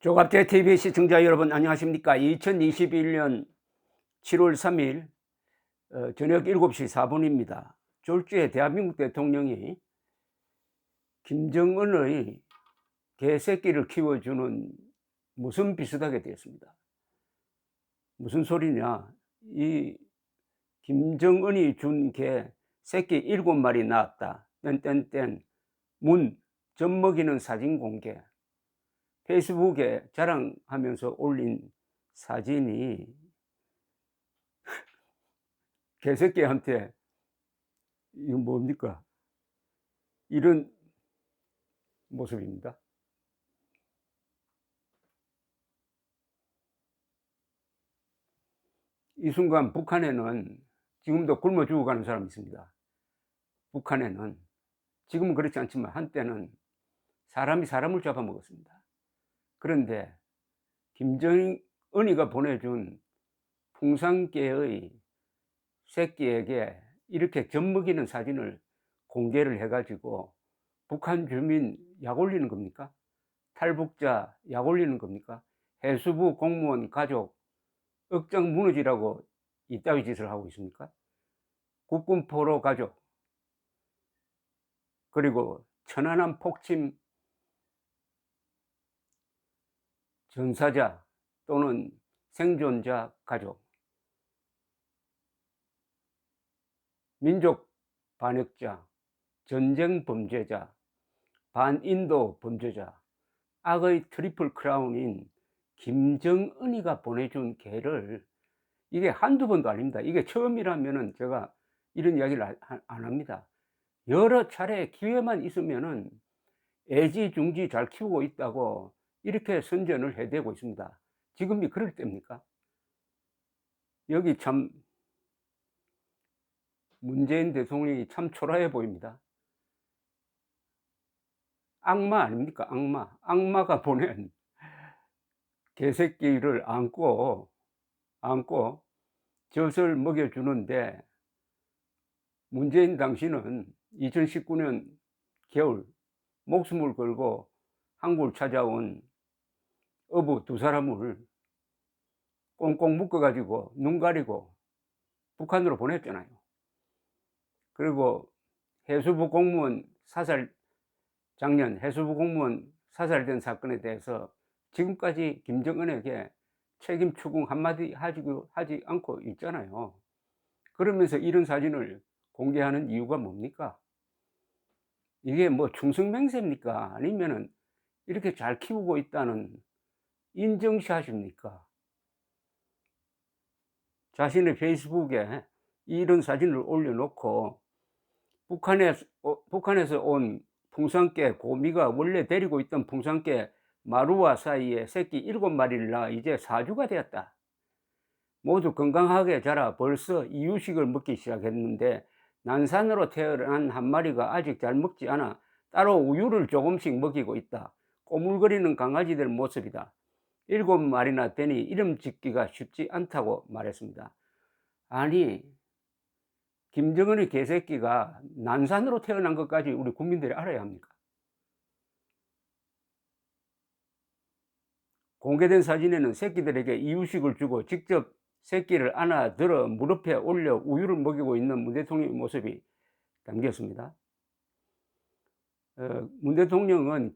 조갑제 TV 시청자 여러분 안녕하십니까? 2021년 7월 3일 저녁 7시 4분입니다. 졸지에 대한민국 대통령이 김정은의 개새끼를 키워주는 무슨 비슷하게 되었습니다. 무슨 소리냐? 이 김정은이 준 개 새끼 7마리 낳았다. 땡땡땡 문 젖먹이는 사진 공개. 페이스북에 자랑하면서 올린 사진이 개새끼한테 이거 뭡니까? 이런 모습입니다. 이 순간 북한에는 지금도 굶어 죽어가는 사람이 있습니다. 북한에는 지금은 그렇지 않지만 한때는 사람이 사람을 잡아먹었습니다. 그런데 김정은이가 보내준 풍산개의 새끼에게 이렇게 젖먹이는 사진을 공개를 해가지고 북한 주민 약 올리는 겁니까? 탈북자 약 올리는 겁니까? 해수부 공무원 가족 억장 무너지라고 이따위 짓을 하고 있습니까? 국군 포로 가족 그리고 천안함 폭침 전사자 또는 생존자 가족, 민족 반역자, 전쟁 범죄자, 반인도 범죄자, 악의 트리플 크라운인 김정은이가 보내준 개를 이게 한두 번도 아닙니다. 이게 처음이라면은 제가 이런 이야기를 안 합니다. 여러 차례 기회만 있으면은 애지중지 잘 키우고 있다고 이렇게 선전을 해대고 있습니다. 지금이 그럴 때입니까? 여기 참 문재인 대통령이 참 초라해 보입니다. 악마 아닙니까? 악마가 보낸 개새끼를 안고 젖을 먹여주는데 문재인 당시는 2019년 겨울 목숨을 걸고 한국을 찾아온 어부 두 사람을 꽁꽁 묶어가지고 눈 가리고 북한으로 보냈잖아요. 그리고 해수부 공무원 작년 해수부 공무원 사살된 사건에 대해서 지금까지 김정은에게 책임 추궁 한마디 하지 않고 있잖아요. 그러면서 이런 사진을 공개하는 이유가 뭡니까? 이게 뭐 충성맹세입니까? 아니면은 이렇게 잘 키우고 있다는 인증샷입니까? 자신의 페이스북에 이런 사진을 올려놓고 북한에서 온 풍산개 고미가 원래 데리고 있던 풍산개 마루와 사이에 새끼 7마리를 낳아 이제 4주가 되었다. 모두 건강하게 자라 벌써 이유식을 먹기 시작했는데 난산으로 태어난 한 마리가 아직 잘 먹지 않아 따로 우유를 조금씩 먹이고 있다. 꼬물거리는 강아지들 모습이다. 7마리나 되니 이름 짓기가 쉽지 않다고 말했습니다. 아니, 김정은의 개새끼가 난산으로 태어난 것까지 우리 국민들이 알아야 합니까? 공개된 사진에는 새끼들에게 이유식을 주고 직접 새끼를 안아들어 무릎에 올려 우유를 먹이고 있는 문 대통령의 모습이 담겼습니다. 문 대통령은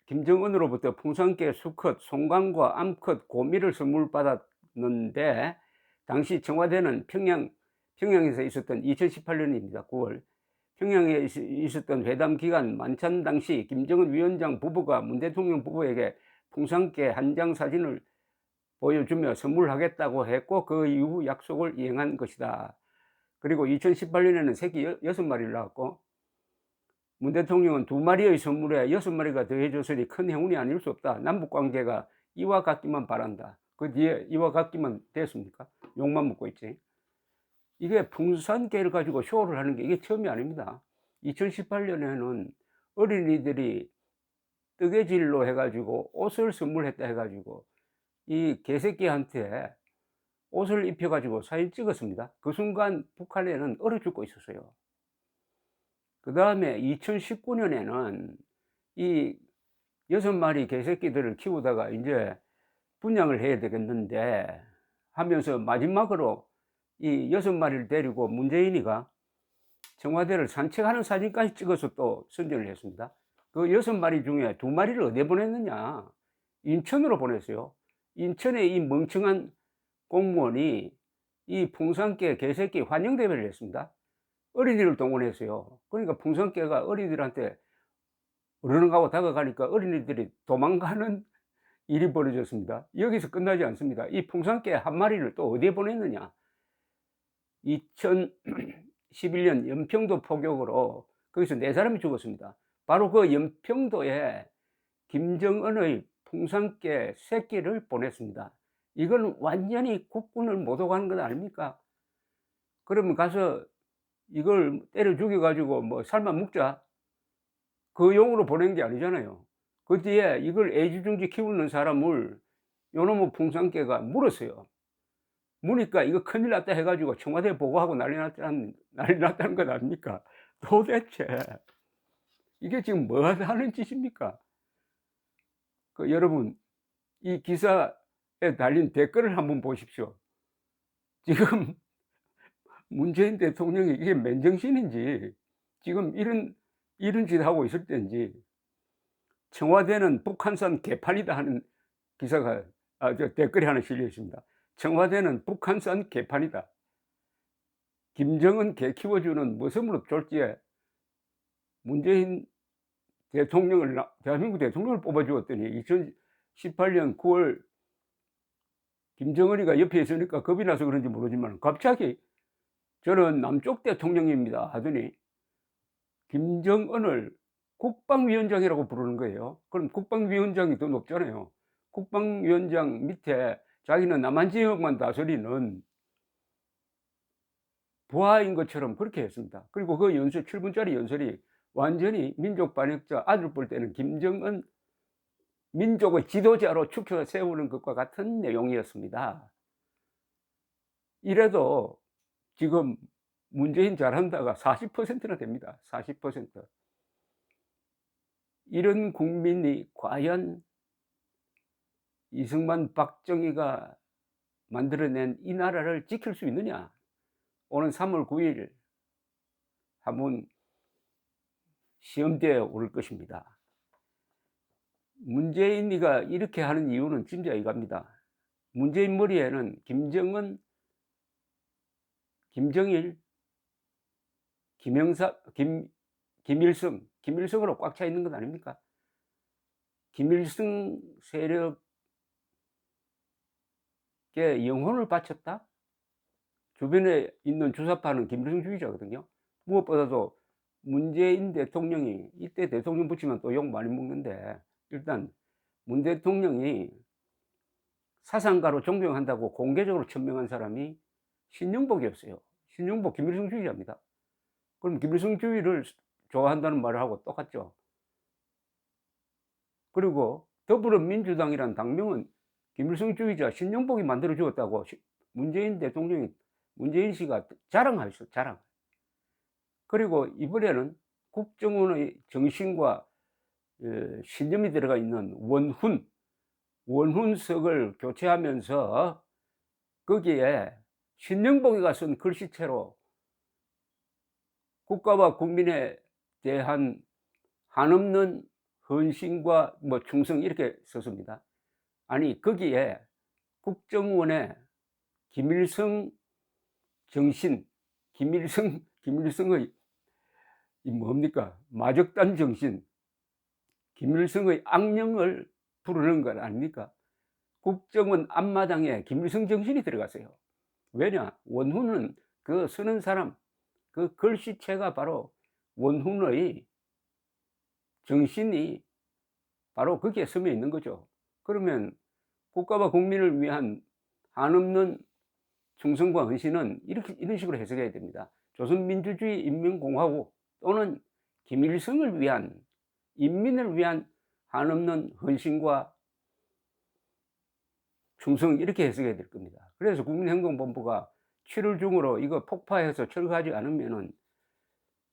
김정은으로부터 풍산개 수컷, 송강과 암컷 고미를 선물 받았는데 당시 청와대는 평양에서 있었던 2018년입니다. 9월 평양에 있었던 회담 기간 만찬 당시 김정은 위원장 부부가 문 대통령 부부에게 풍산개 한 장 사진을 보여주며 선물하겠다고 했고 그 이후 약속을 이행한 것이다. 그리고 2018년에는 새끼 6마리를 낳았고 문 대통령은 2마리의 선물에 6마리가 더해졌으니 큰 행운이 아닐 수 없다. 남북관계가 이와 같기만 바란다. 그 뒤에 이와 같기만 됐습니까? 욕만 먹고 있지. 이게 풍산개를 가지고 쇼를 하는 게 이게 처음이 아닙니다. 2018년에는 어린이들이 뜨개질로 해가지고 옷을 선물했다 해가지고 이 개새끼한테 옷을 입혀가지고 사진 찍었습니다. 그 순간 북한에는 얼어 죽고 있었어요. 그 다음에 2019년에는 이 6마리 개새끼들을 키우다가 이제 분양을 해야 되겠는데 하면서 마지막으로 이 6마리를 데리고 문재인이가 청와대를 산책하는 사진까지 찍어서 또 선전을 했습니다. 그 6마리 중에 2마리를 어디에 보냈느냐? 인천으로 보냈어요. 인천에 이 멍청한 공무원이 이 풍산개 개새끼 환영대회를 했습니다. 어린이를 동원했어요. 그러니까 풍산개가 어린이들한테 어른하고 다가가니까 어린이들이 도망가는 일이 벌어졌습니다. 여기서 끝나지 않습니다. 이 풍산개 한 마리를 또 어디에 보냈느냐? 2011년 연평도 포격으로 거기서 4사람이 죽었습니다. 바로 그 연평도에 김정은의 풍산개 새끼를 보냈습니다. 이건 완전히 국군을 모독하는 것 아닙니까? 그러면 가서 이걸 때려 죽여가지고 뭐 삶아 먹자, 그 용으로 보낸 게 아니잖아요. 그 뒤에 이걸 애지중지 키우는 사람을 요놈의 풍산개가 물었어요. 무니까 이거 큰일 났다 해가지고 청와대에 보고하고 난리 났다는 것 아닙니까? 도대체 이게 지금 뭐 하는 짓입니까? 여러분, 이 기사에 달린 댓글을 한번 보십시오. 지금 문재인 대통령이 이게 맨정신인지 지금 이런 짓 하고 있을 때인지, 청와대는 북한산 개판이다 하는 기사가 댓글이 하나 실려 있습니다. 청와대는 북한산 개판이다. 김정은 개 키워주는 모습으로 졸지에 문재인 대통령을, 대한민국 대통령을 뽑아주었더니 2018년 9월 김정은이가 옆에 있으니까 겁이 나서 그런지 모르지만 갑자기 저는 남쪽 대통령입니다 하더니 김정은을 국방위원장이라고 부르는 거예요. 그럼 국방위원장이 더 높잖아요. 국방위원장 밑에 자기는 남한 지역만 다스리는 부하인 것처럼 그렇게 했습니다. 그리고 그 연설, 7분짜리 연설이 완전히 민족 반역자, 아들 볼 때는 김정은 민족의 지도자로 축켜 세우는 것과 같은 내용이었습니다. 이래도 지금 문재인 잘한다가 40%나 됩니다. 40%. 이런 국민이 과연 이승만, 박정희가 만들어낸 이 나라를 지킬 수 있느냐? 오는 3월 9일 한번 시험대에 오를 것입니다. 문재인이가 이렇게 하는 이유는 진짜 이겁니다. 문재인 머리에는 김정은, 김정일, 김영삼, 김일성으로 꽉 차 있는 것 아닙니까? 김일성 세력에 영혼을 바쳤다? 주변에 있는 주사파는 김일성주의자거든요. 무엇보다도 문재인 대통령이, 이때 대통령 붙이면 또 욕 많이 먹는데, 일단 문 대통령이 사상가로 존경한다고 공개적으로 천명한 사람이 신영복이었어요. 신영복 김일성주의자입니다. 그럼 김일성주의를 좋아한다는 말을 하고 똑같죠. 그리고 더불어민주당이란 당명은 김일성주의자 신영복이 만들어 주었다고 문재인 대통령이, 문재인 씨가 자랑하셨어요. 자랑. 그리고 이번에는 국정원의 정신과 신념이 들어가 있는 원훈석을 교체하면서 거기에 신영복이가 쓴 글씨체로 국가와 국민에 대한 한없는 헌신과 뭐 충성 이렇게 썼습니다. 아니 거기에 국정원의 김일성 정신, 김일성의 이 뭡니까? 마적단 정신, 김일성의 악령을 부르는 것 아닙니까? 국정원 앞마당에 김일성 정신이 들어갔어요. 왜냐? 원훈은 그 쓰는 사람, 그 글씨체가 바로 원훈의 정신이 바로 거기에 스며 있는 거죠. 그러면 국가와 국민을 위한 한없는 충성과 헌신은 이런 식으로 해석해야 됩니다. 조선민주주의 인민공화국 또는 김일성을 위한, 인민을 위한 한없는 헌신과 충성, 이렇게 해석해야 될 겁니다. 그래서 국민행동본부가 7월 중으로 이거 폭파해서 철거하지 않으면은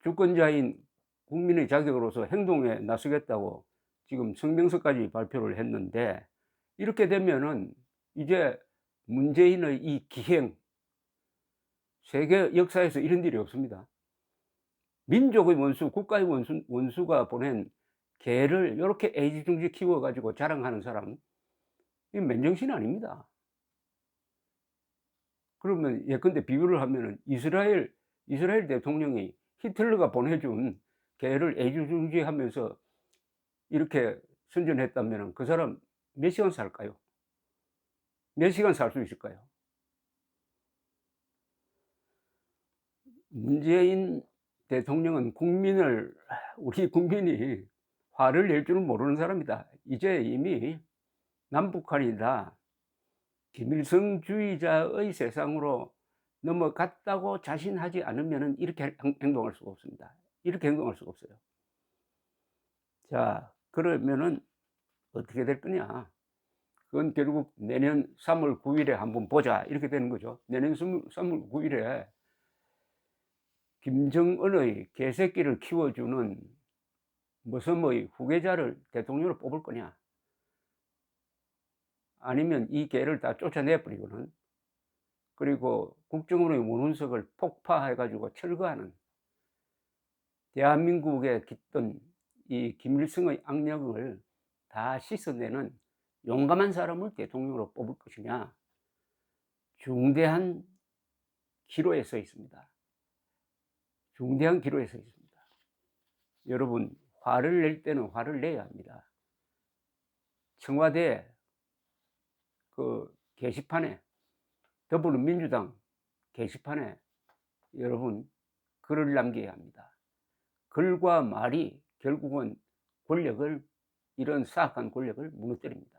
주권자인 국민의 자격으로서 행동에 나서겠다고 지금 성명서까지 발표를 했는데, 이렇게 되면은 이제 문재인의 이 기행, 세계 역사에서 이런 일이 없습니다. 민족의 원수, 국가의 원수가 보낸 개를 요렇게 애지중지 키워 가지고 자랑하는 사람, 이건 맨정신 아닙니다. 그러면 예컨대 비유를 하면은 이스라엘 대통령이 히틀러가 보내준 개를 애지중지하면서 이렇게 선전했다면은 그 사람 몇 시간 살까요? 몇 시간 살 수 있을까요? 문재인 대통령은 우리 국민이 화를 낼 줄은 모르는 사람이다. 이제 이미 남북한이 다 김일성주의자의 세상으로 넘어갔다고 자신하지 않으면은 이렇게 행동할 수가 없습니다. 이렇게 행동할 수가 없어요. 자, 그러면은 어떻게 될 거냐? 그건 결국 내년 3월 9일에 한번 보자, 이렇게 되는 거죠. 내년 3월 9일에 김정은의 개새끼를 키워주는 머슴의 후계자를 대통령으로 뽑을 거냐, 아니면 이 개를 다 쫓아내 버리고는, 그리고 국정원의 원운석을 폭파해 가지고 철거하는, 대한민국에 깃든 이 김일성의 악령을 다 씻어내는 용감한 사람을 대통령으로 뽑을 것이냐, 중대한 기로에 서 있습니다. 중대한 기로에 서 있습니다. 여러분, 화를 낼 때는 화를 내야 합니다. 청와대 그 게시판에, 더불어민주당 게시판에 여러분 글을 남겨야 합니다. 글과 말이 결국은 권력을, 이런 사악한 권력을 무너뜨립니다.